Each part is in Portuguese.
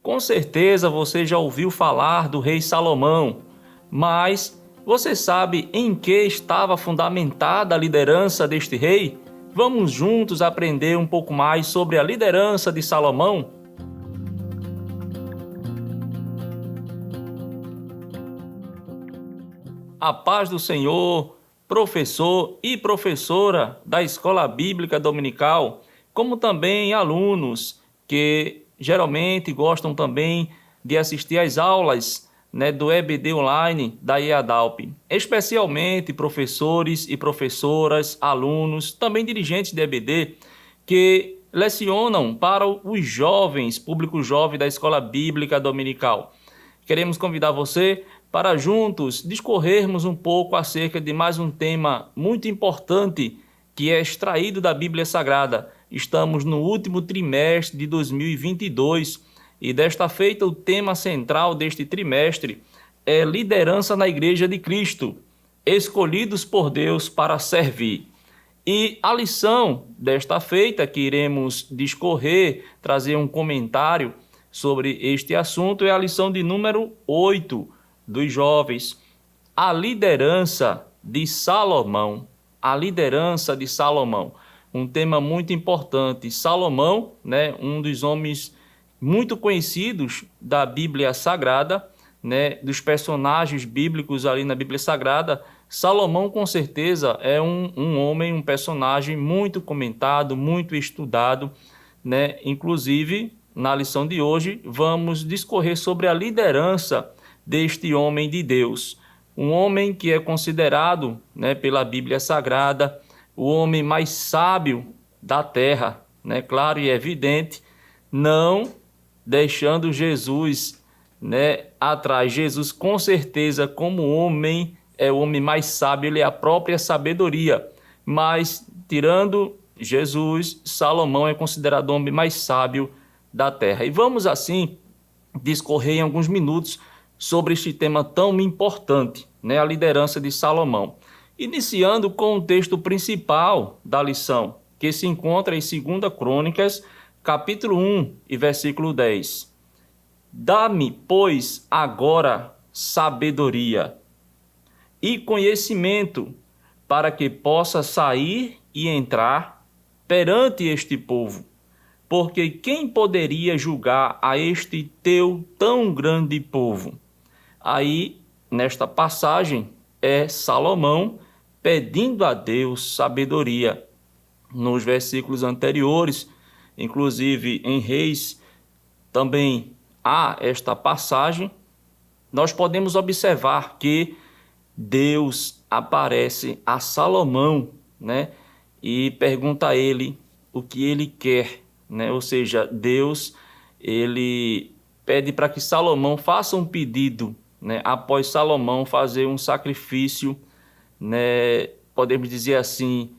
Com certeza você já ouviu falar do rei Salomão, mas você sabe em que estava fundamentada a liderança deste rei? Vamos juntos aprender um pouco mais sobre a liderança de Salomão? A paz do Senhor, professor e professora da Escola Bíblica Dominical, como também alunos que geralmente gostam também de assistir às aulas, do EBD Online da EADALP, especialmente professores e professoras, alunos, também dirigentes de EBD, que lecionam para os jovens, público jovem da Escola Bíblica Dominical. Queremos convidar você para juntos discorrermos um pouco acerca de mais um tema muito importante que é extraído da Bíblia Sagrada. Estamos no último trimestre de 2022 e desta feita o tema central deste trimestre é liderança na Igreja de Cristo, escolhidos por Deus para servir. E a lição desta feita que iremos discorrer, trazer um comentário sobre este assunto é a lição de número 8 dos jovens, a liderança de Salomão. A liderança de Salomão, um tema muito importante. Salomão, um dos homens muito conhecidos da Bíblia Sagrada, dos personagens bíblicos ali na Bíblia Sagrada. Salomão, com certeza, é um homem, um personagem muito comentado, muito estudado, Inclusive, na lição de hoje, vamos discorrer sobre a liderança deste homem de Deus. Um homem que é considerado, pela Bíblia Sagrada, o homem mais sábio da terra, claro e evidente, não deixando Jesus, atrás. Jesus, com certeza, como homem, é o homem mais sábio, ele é a própria sabedoria. Mas, tirando Jesus, Salomão é considerado o homem mais sábio da terra. E vamos, assim, discorrer em alguns minutos sobre este tema tão importante, a liderança de Salomão. Iniciando com o texto principal da lição, que se encontra em 2 Crônicas, capítulo 1 e versículo 10. Dá-me, pois, agora sabedoria e conhecimento, para que possa sair e entrar perante este povo. Porque quem poderia julgar a este teu tão grande povo? Aí, nesta passagem, é Salomão pedindo a Deus sabedoria. Nos versículos anteriores, inclusive em Reis, também há esta passagem. Nós podemos observar que Deus aparece a Salomão, e pergunta a ele o que ele quer, Ou seja, Deus, ele pede para que Salomão faça um pedido, após Salomão fazer um sacrifício, podemos dizer assim,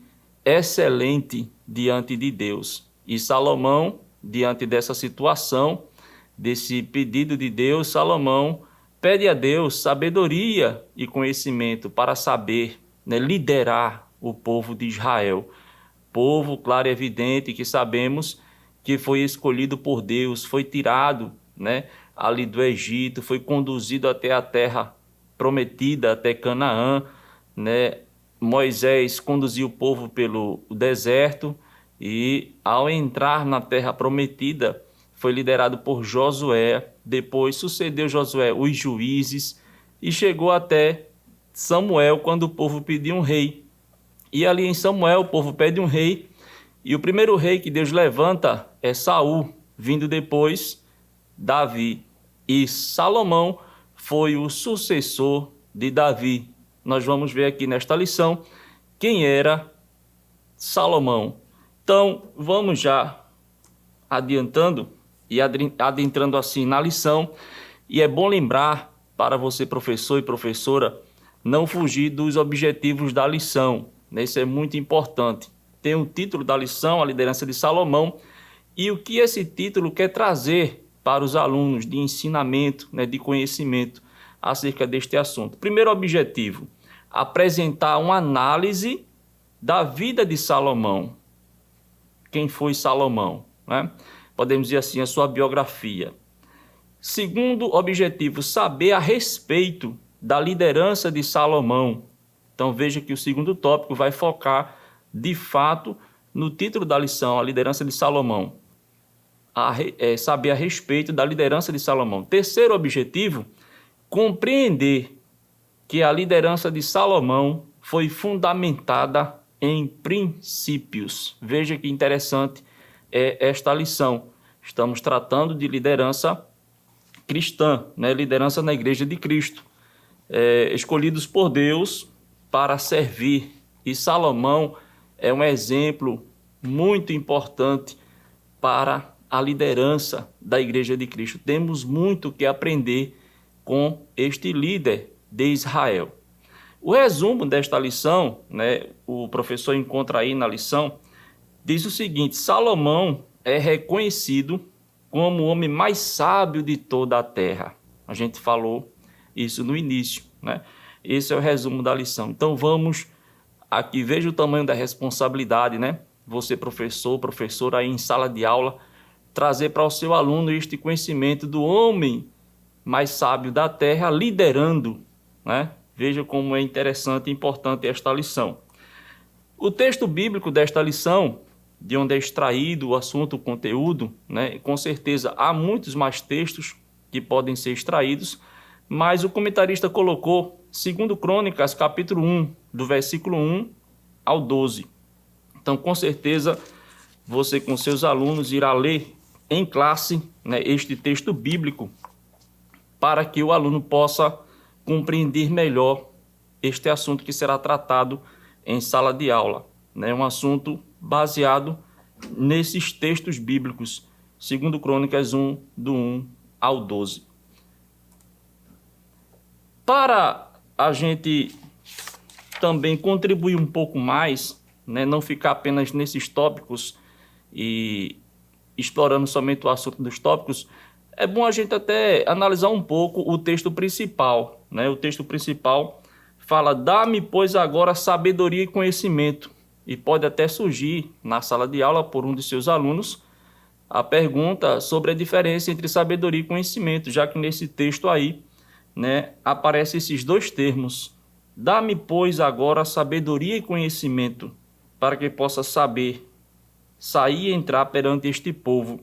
excelente diante de Deus. E Salomão, diante dessa situação, desse pedido de Deus, Salomão pede a Deus sabedoria e conhecimento para saber, liderar o povo de Israel. Povo, claro e evidente, que sabemos que foi escolhido por Deus, foi tirado, ali do Egito, foi conduzido até a terra prometida, até Canaã, Moisés conduziu o povo pelo deserto e, ao entrar na terra prometida, foi liderado por Josué. Depois sucedeu Josué os juízes e chegou até Samuel, quando o povo pediu um rei. E ali em Samuel o povo pede um rei, e o primeiro rei que Deus levanta é Saul, vindo depois Davi. E Salomão foi o sucessor de Davi. Nós vamos ver aqui nesta lição quem era Salomão. Então, vamos já adiantando e adentrando assim na lição. E é bom lembrar para você, professor e professora, não fugir dos objetivos da lição. Isso é muito importante. Tem o título da lição, a liderança de Salomão, e o que esse título quer trazer para os alunos de ensinamento, de conhecimento acerca deste assunto. Primeiro objetivo, apresentar uma análise da vida de Salomão. Quem foi Salomão? Podemos dizer assim, a sua biografia. Segundo objetivo, saber a respeito da liderança de Salomão. Então veja que o segundo tópico vai focar, de fato, no título da lição, a liderança de Salomão. Saber a respeito da liderança de Salomão. Terceiro objetivo, compreender que a liderança de Salomão foi fundamentada em princípios. Veja que interessante é esta lição. Estamos tratando de liderança cristã, né? Liderança na Igreja de Cristo, escolhidos por Deus para servir. E Salomão é um exemplo muito importante para a liderança da Igreja de Cristo. Temos muito que aprender com este líder de Israel. O resumo desta lição, né, o professor encontra aí na lição, diz o seguinte: Salomão é reconhecido como o homem mais sábio de toda a terra. A gente falou isso no início, né? Esse é o resumo da lição. Então vamos aqui, veja o tamanho da responsabilidade, né? Você, professor, professora, aí em sala de aula, trazer para o seu aluno este conhecimento do homem mais sábio da terra, liderando, né? Veja como é interessante e importante esta lição. O texto bíblico desta lição, de onde é extraído o assunto, o conteúdo, né? Com certeza há muitos mais textos que podem ser extraídos, mas o comentarista colocou 2 Crônicas, capítulo 1, do versículo 1 ao 12. Então, com certeza, você com seus alunos irá ler em classe, né, este texto bíblico, para que o aluno possa compreender melhor este assunto que será tratado em sala de aula. É um assunto baseado nesses textos bíblicos, 2 Crônicas 1, do 1 ao 12. Para a gente também contribuir um pouco mais, né, não ficar apenas nesses tópicos e explorando somente o assunto dos tópicos, é bom a gente até analisar um pouco o texto principal, né? O texto principal fala: dá-me, pois, agora sabedoria e conhecimento. E pode até surgir na sala de aula por um de seus alunos a pergunta sobre a diferença entre sabedoria e conhecimento, já que nesse texto aí, né, aparecem esses dois termos. Dá-me, pois, agora sabedoria e conhecimento, para que possa saber sair e entrar perante este povo.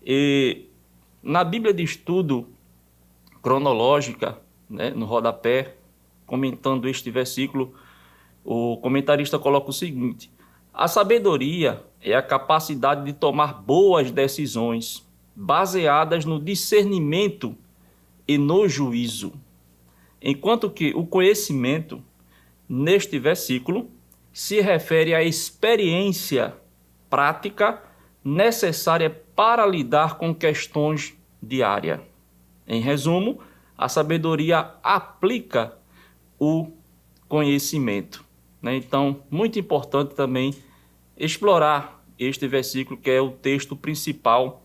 E na Bíblia de Estudo Cronológica, né, no rodapé, comentando este versículo, o comentarista coloca o seguinte: a sabedoria é a capacidade de tomar boas decisões, baseadas no discernimento e no juízo. Enquanto que o conhecimento, neste versículo, se refere à experiência prática necessária para lidar com questões diárias. Em resumo, a sabedoria aplica o conhecimento, né? Então, muito importante também explorar este versículo, que é o texto principal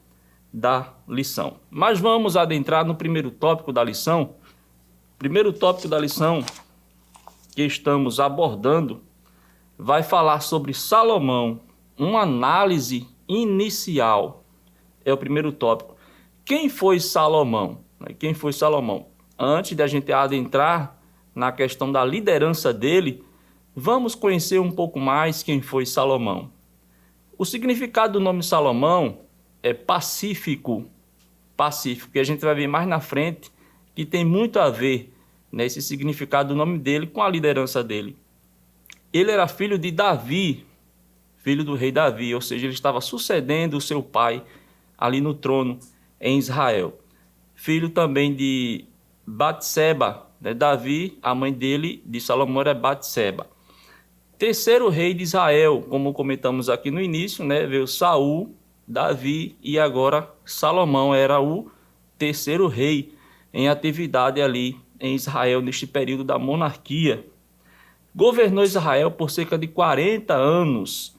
da lição. Mas vamos adentrar no primeiro tópico da lição. O primeiro tópico da lição que estamos abordando vai falar sobre Salomão, uma análise inicial. É o primeiro tópico. Quem foi Salomão? Quem foi Salomão? Antes de a gente adentrar na questão da liderança dele, vamos conhecer um pouco mais quem foi Salomão. O significado do nome Salomão é pacífico. Pacífico, que a gente vai ver mais na frente, que tem muito a ver nesse significado do nome dele com a liderança dele. Ele era filho de Davi, filho do rei Davi, ou seja, ele estava sucedendo o seu pai ali no trono em Israel. Filho também de Batseba, né? Davi, a mãe dele, de Salomão, era Batseba. Terceiro rei de Israel, como comentamos aqui no início, né? Veio Saul, Davi e agora Salomão era o terceiro rei em atividade ali em Israel neste período da monarquia. Governou Israel por cerca de 40 anos,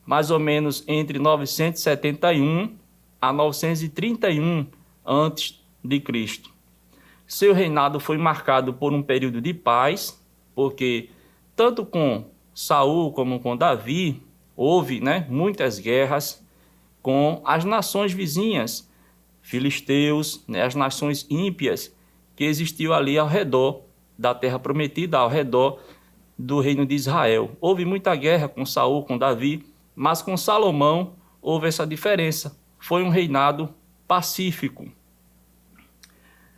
mais ou menos entre 971 a 931 a.C. Seu reinado foi marcado por um período de paz, porque tanto com Saul como com Davi houve, né, muitas guerras com as nações vizinhas, filisteus, né, as nações ímpias que existiam ali ao redor da terra prometida, ao redor do reino de Israel. Houve muita guerra com Saul, com Davi, mas com Salomão houve essa diferença. Foi um reinado pacífico.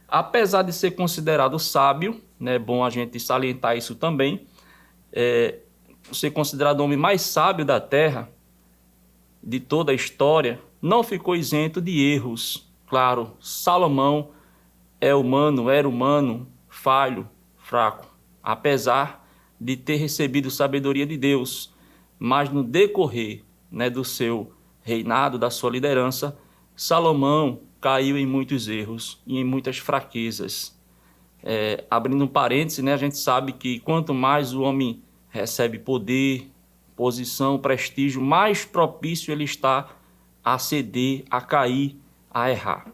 Apesar de ser considerado sábio, né, é bom a gente salientar isso também, ser considerado o homem mais sábio da terra, de toda a história, não ficou isento de erros. Claro, Salomão era humano, falho, fraco, apesar de ter recebido sabedoria de Deus, mas no decorrer, né, do seu reinado, da sua liderança, Salomão caiu em muitos erros e em muitas fraquezas. Abrindo um parêntese, né, a gente sabe que quanto mais o homem recebe poder, posição, prestígio, mais propício ele está a ceder, a cair, a errar.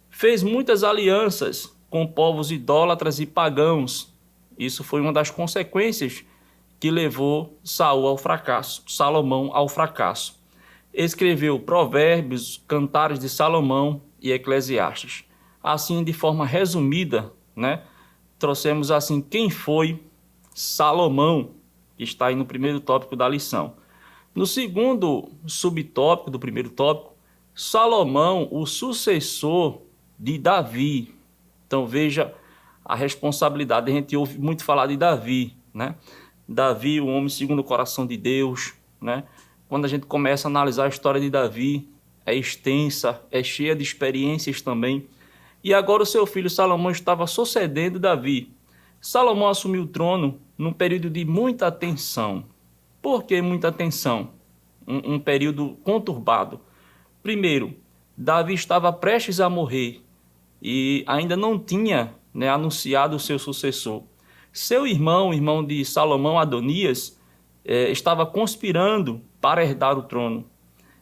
Fez muitas alianças com povos idólatras e pagãos. Isso foi uma das consequências que levou Salomão ao fracasso. Escreveu Provérbios, Cantares de Salomão e Eclesiastes. Assim, de forma resumida, né, trouxemos assim quem foi Salomão, que está aí no primeiro tópico da lição. No segundo subtópico do primeiro tópico, Salomão, o sucessor de Davi. Então veja a responsabilidade. A gente ouve muito falar de Davi, né? Davi, o homem segundo o coração de Deus, né? Quando a gente começa a analisar a história de Davi, é extensa, é cheia de experiências também. E agora o seu filho Salomão estava sucedendo Davi. Salomão assumiu o trono num período de muita tensão. Por que muita tensão? Um período conturbado. Primeiro, Davi estava prestes a morrer e ainda não tinha, né, anunciado o seu sucessor. Seu irmão, o irmão de Salomão, Adonias, estava conspirando para herdar o trono.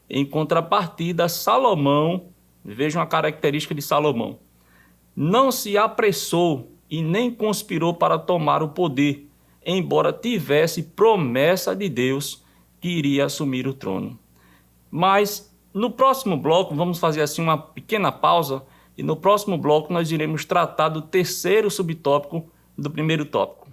Em contrapartida, Salomão, vejam a característica de Salomão, não se apressou e nem conspirou para tomar o poder, embora tivesse promessa de Deus que iria assumir o trono. Mas no próximo bloco, vamos fazer assim uma pequena pausa, e no próximo bloco nós iremos tratar do terceiro subtópico do primeiro tópico.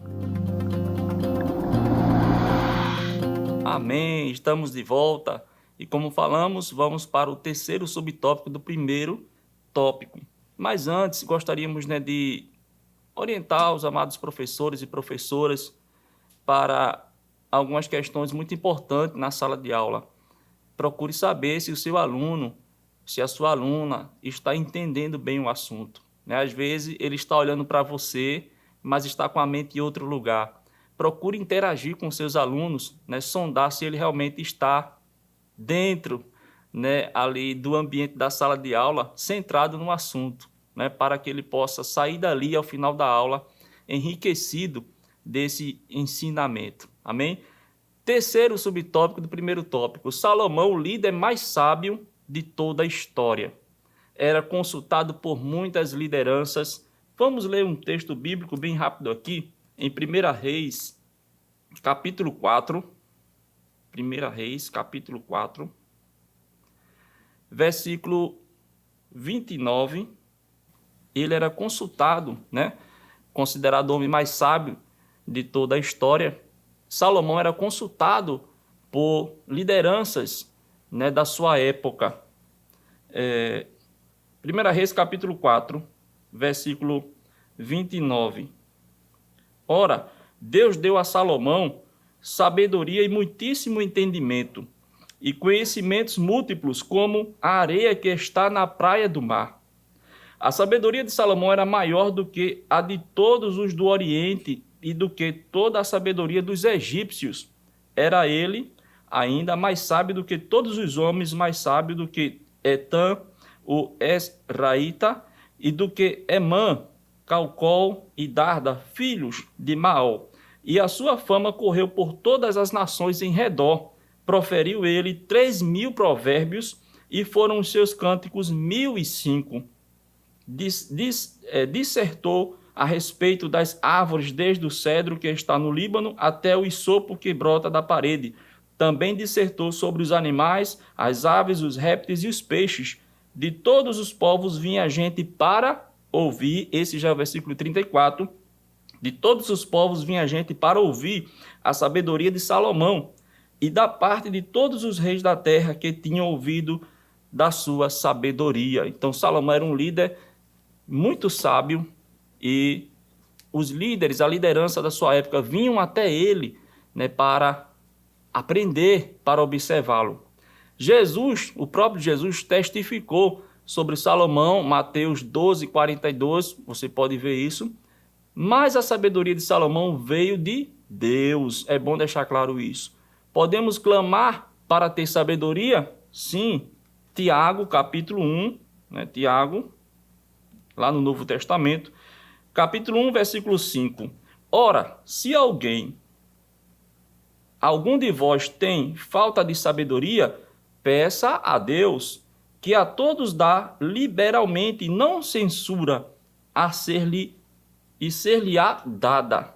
Amém, estamos de volta. E como falamos, vamos para o terceiro subtópico do primeiro tópico. Mas antes, gostaríamos, né, de orientar os amados professores e professoras para algumas questões muito importantes na sala de aula. Procure saber se o seu aluno, se a sua aluna está entendendo bem o assunto, né? Às vezes ele está olhando para você, mas está com a mente em outro lugar. Procure interagir com seus alunos, né? Sondar se ele realmente está dentro, né, ali do ambiente da sala de aula, centrado no assunto, né? Para que ele possa sair dali ao final da aula enriquecido desse ensinamento. Amém? Terceiro subtópico do primeiro tópico. Salomão, o líder mais sábio de toda a história. Era consultado por muitas lideranças. Vamos ler um texto bíblico bem rápido aqui, em 1 Reis, capítulo 4. 1 Reis, capítulo 4, versículo 29. Ele era consultado, né? Considerado o homem mais sábio de toda a história. Salomão era consultado por lideranças, né, da sua época. 1 Reis, capítulo 4, versículo 29. Ora, Deus deu a Salomão sabedoria e muitíssimo entendimento, e conhecimentos múltiplos como a areia que está na praia do mar. A sabedoria de Salomão era maior do que a de todos os do Oriente e do que toda a sabedoria dos egípcios. Era ele ainda mais sábio do que todos os homens, mais sábio do que Etã, o Esraíta, e do que Emã, Calcol e Darda, filhos de Maol. E a sua fama correu por todas as nações em redor. Proferiu ele 3.000 provérbios, e foram os seus cânticos 1.005. Dissertou a respeito das árvores, desde o cedro que está no Líbano até o isopo que brota da parede. Também dissertou sobre os animais, as aves, os répteis e os peixes. de todos os povos vinha gente para ouvir, esse já é o versículo 34, de todos os povos vinha gente para ouvir a sabedoria de Salomão, e da parte de todos os reis da terra que tinham ouvido da sua sabedoria. Então Salomão era um líder muito sábio, e os líderes, a liderança da sua época, vinham até ele, né, para aprender, para observá-lo. Jesus, o próprio Jesus, testificou sobre Salomão, Mateus 12, 42, você pode ver isso. Mas a sabedoria de Salomão veio de Deus, é bom deixar claro isso. Podemos clamar para ter sabedoria? Sim. Tiago, capítulo 1, né? Tiago, lá no Novo Testamento, capítulo 1, versículo 5. Ora, se algum de vós tem falta de sabedoria, peça a Deus, que a todos dá liberalmente, não censura, a ser-lhe-á dada.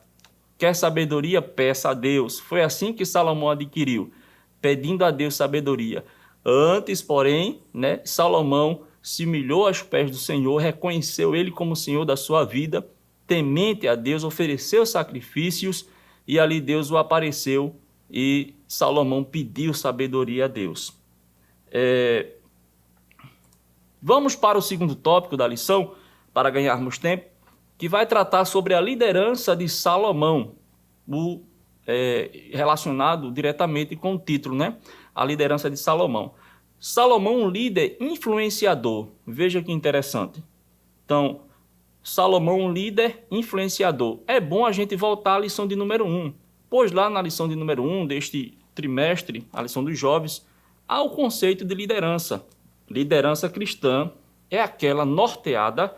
Quer sabedoria? Peça a Deus. Foi assim que Salomão adquiriu, pedindo a Deus sabedoria. Antes, porém, né, Salomão se humilhou aos pés do Senhor, reconheceu ele como Senhor da sua vida, temente a Deus, ofereceu sacrifícios, e ali Deus o apareceu, e Salomão pediu sabedoria a Deus. Vamos para o segundo tópico da lição, para ganharmos tempo, que vai tratar sobre a liderança de Salomão, relacionado diretamente com o título, né? A liderança de Salomão. Salomão, um líder influenciador. Veja que interessante. Então, Salomão, um líder influenciador. É bom a gente voltar à lição de número 1, pois lá na lição de número 1 deste trimestre, a lição dos jovens, há o conceito de liderança. Liderança cristã é aquela norteada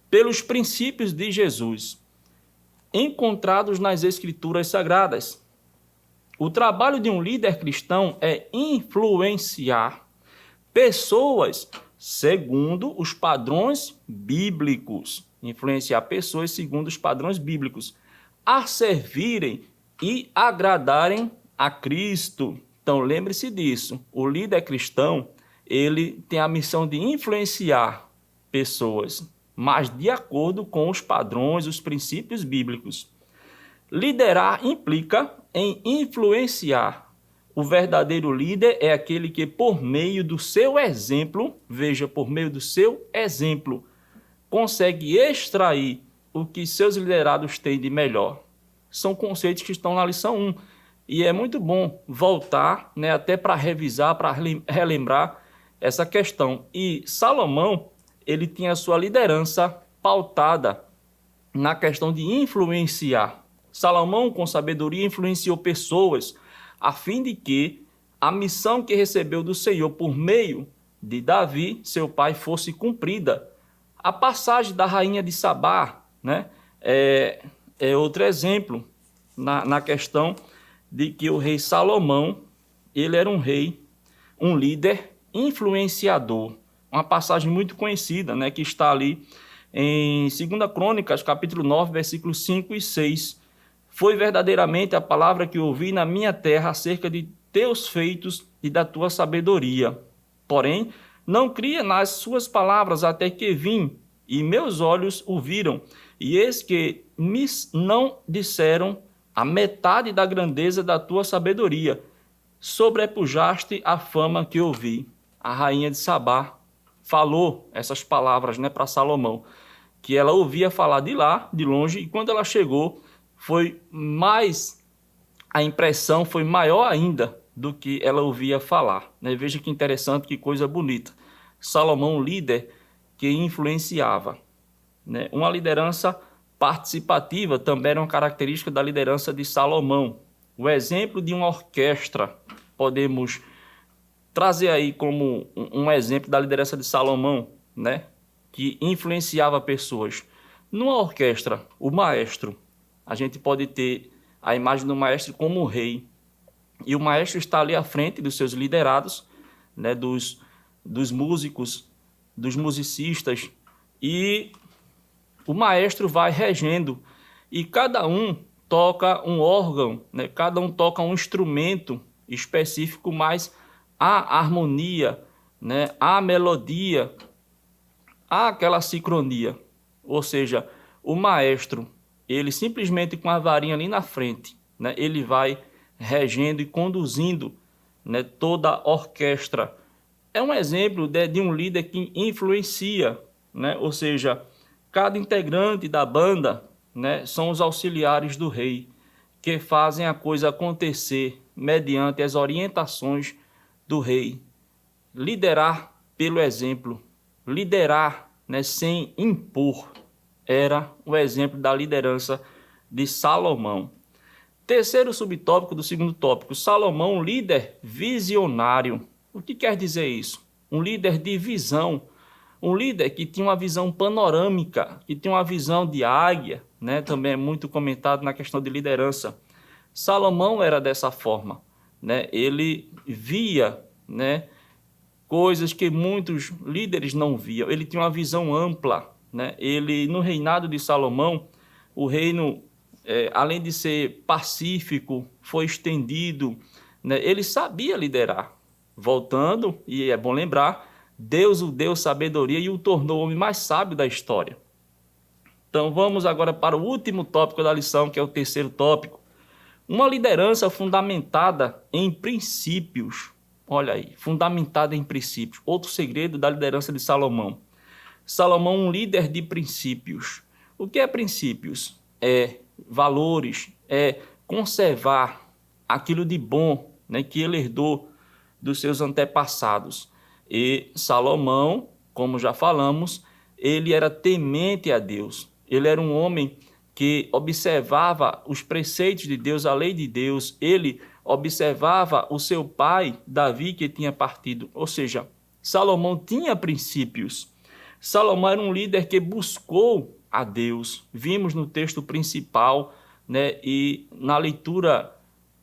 pelos princípios de Jesus, encontrados nas Escrituras Sagradas. O trabalho de um líder cristão é influenciar pessoas segundo os padrões bíblicos. Influenciar pessoas segundo os padrões bíblicos, a servirem e agradarem a Cristo. Então lembre-se disso. O líder cristão, ele tem a missão de influenciar pessoas, mas de acordo com os padrões, os princípios bíblicos. Liderar implica em influenciar. O verdadeiro líder é aquele que, por meio do seu exemplo, por meio do seu exemplo, consegue extrair o que seus liderados têm de melhor. São conceitos que estão na lição 1. E é muito bom voltar, né, até para revisar, para relembrar essa questão. E Salomão, ele tinha a sua liderança pautada na questão de influenciar. Salomão, com sabedoria, influenciou pessoas a fim de que a missão que recebeu do Senhor por meio de Davi, seu pai, fosse cumprida. A passagem da rainha de Sabá, né, é outro exemplo na questão de que o rei Salomão, ele era um rei, um líder influenciador. Uma passagem muito conhecida, né, que está ali em 2 Crônicas, capítulo 9, versículos 5 e 6. Foi verdadeiramente a palavra que ouvi na minha terra acerca de teus feitos e da tua sabedoria. Porém, não cria nas suas palavras até que vim, e meus olhos o viram, e eis que me não disseram a metade da grandeza da tua sabedoria. Sobrepujaste a fama que ouvi. A rainha de Sabá falou essas palavras, né, para Salomão, que ela ouvia falar de lá, de longe, e quando ela chegou, a impressão foi maior ainda do que ela ouvia falar, né? Veja que interessante, que coisa bonita. Salomão, líder que influenciava, né? Uma liderança participativa também era uma característica da liderança de Salomão. O exemplo de uma orquestra, podemos trazer aí como um exemplo da liderança de Salomão, né, que influenciava pessoas. Numa orquestra, o maestro, a gente pode ter a imagem do maestro como um rei, e o maestro está ali à frente dos seus liderados, né, dos músicos, dos musicistas, e o maestro vai regendo, e cada um toca um órgão, né, cada um toca um instrumento específico, mas a harmonia, né, a melodia há aquela sincronia, ou seja, o maestro, ele simplesmente com a varinha ali na frente, né, ele vai regendo e conduzindo, né, toda a orquestra. É um exemplo de um líder que influencia, né, ou seja, cada integrante da banda, né, são os auxiliares do rei, que fazem a coisa acontecer mediante as orientações do rei. Liderar pelo exemplo, liderar, né, sem impor, era o exemplo da liderança de Salomão. Terceiro subtópico do segundo tópico, Salomão, líder visionário. O que quer dizer isso? Um líder de visão, um líder que tinha uma visão panorâmica, que tinha uma visão de águia, né? Também é muito comentado na questão de liderança. Salomão era dessa forma, né? Ele via, né, coisas que muitos líderes não viam. Ele tinha uma visão ampla, né? Ele, no reinado de Salomão, o reino, além de ser pacífico, foi estendido, né? Ele sabia liderar. Voltando, e é bom lembrar, Deus o deu sabedoria e o tornou o homem mais sábio da história. Então vamos agora para o último tópico da lição, que é o terceiro tópico. Uma liderança fundamentada em princípios. Olha aí, fundamentada em princípios. Outro segredo da liderança de Salomão. Salomão, um líder de princípios. O que é princípios? É valores, é conservar aquilo de bom, né, que ele herdou dos seus antepassados. E Salomão, como já falamos, ele era temente a Deus. Ele era um homem que observava os preceitos de Deus, a lei de Deus. Ele observava o seu pai, Davi, que tinha partido. Ou seja, Salomão tinha princípios. Salomão era um líder que buscou a Deus. Vimos no texto principal, né, e na leitura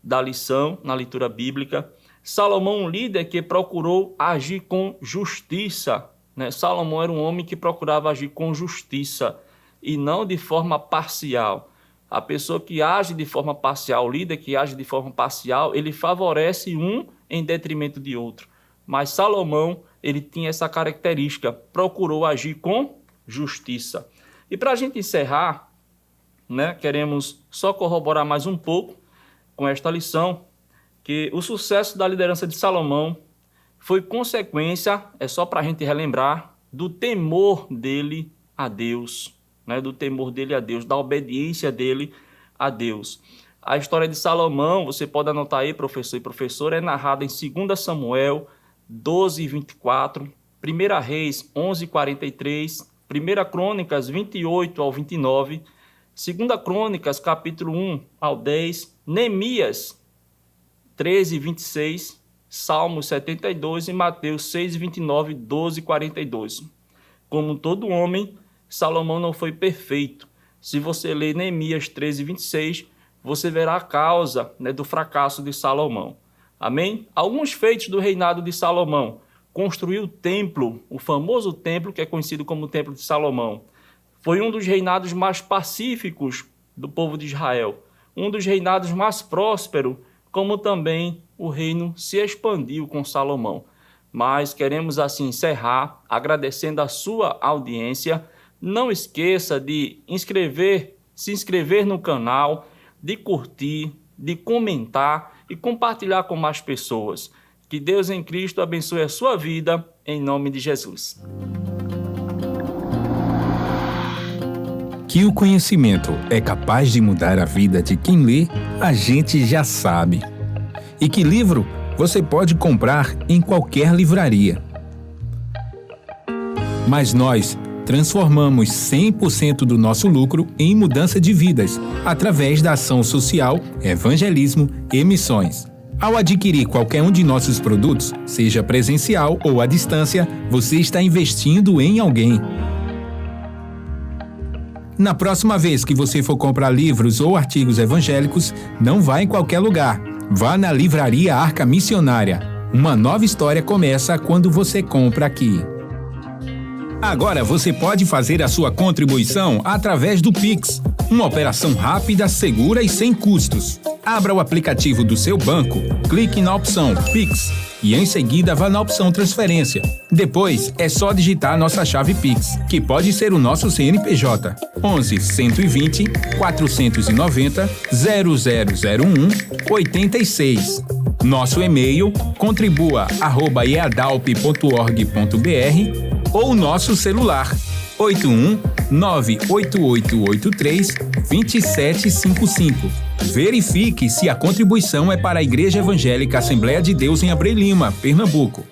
da lição, na leitura bíblica, Salomão, um líder que procurou agir com justiça, né? Salomão era um homem que procurava agir com justiça e não de forma parcial. A pessoa que age de forma parcial, o líder que age de forma parcial, ele favorece um em detrimento de outro. Mas Salomão, ele tinha essa característica, procurou agir com justiça. E para a gente encerrar, né, queremos só corroborar mais um pouco com esta lição, que o sucesso da liderança de Salomão foi consequência, é só para a gente relembrar, do temor dele a Deus, né? Do temor dele a Deus, da obediência dele a Deus. A história de Salomão, você pode anotar aí, professor e professora, é narrada em 2 Samuel 12:24, 1 Reis 11:43, 1 Crônicas 28 ao 29, 2 Crônicas capítulo 1 ao 10, Neemias 13:26, Salmos 72 e Mateus 6:29, 12:42. Como todo homem, Salomão não foi perfeito. Se você ler Neemias 13:26, você verá a causa, né, do fracasso de Salomão. Amém? Alguns feitos do reinado de Salomão. Construiu o templo, o famoso templo que é conhecido como o Templo de Salomão. Foi um dos reinados mais pacíficos do povo de Israel. Um dos reinados mais prósperos, como também o reino se expandiu com Salomão. Mas queremos assim encerrar agradecendo a sua audiência. Não esqueça de se inscrever no canal, de curtir, de comentar e compartilhar com mais pessoas. Que Deus em Cristo abençoe a sua vida, em nome de Jesus. Que o conhecimento é capaz de mudar a vida de quem lê, a gente já sabe. E que livro você pode comprar em qualquer livraria. Mas nós transformamos 100% do nosso lucro em mudança de vidas, através da ação social, evangelismo e missões. Ao adquirir qualquer um de nossos produtos, seja presencial ou à distância, você está investindo em alguém. Na próxima vez que você for comprar livros ou artigos evangélicos, não vá em qualquer lugar. Vá na Livraria Arca Missionária. Uma nova história começa quando você compra aqui. Agora você pode fazer a sua contribuição através do Pix, uma operação rápida, segura e sem custos. Abra o aplicativo do seu banco, clique na opção Pix e em seguida vá na opção Transferência. Depois é só digitar nossa chave Pix, que pode ser o nosso CNPJ 11 120 490 0001 86. Nosso e-mail contribua@eadalp.org.br ou nosso celular 81 98883 2755. Verifique se a contribuição é para a Igreja Evangélica Assembleia de Deus em Abreu Lima, Pernambuco.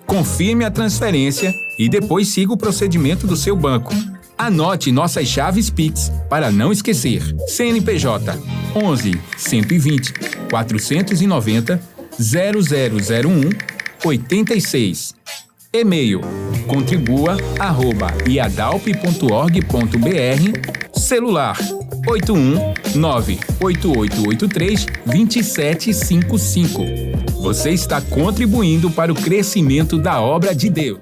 Confirme a transferência e depois siga o procedimento do seu banco. Anote nossas chaves Pix para não esquecer. CNPJ 11 120 490 0001 86. E-mail contribua@iadalp.org.br. Celular 81 98883 2755. Você está contribuindo para o crescimento da obra de Deus.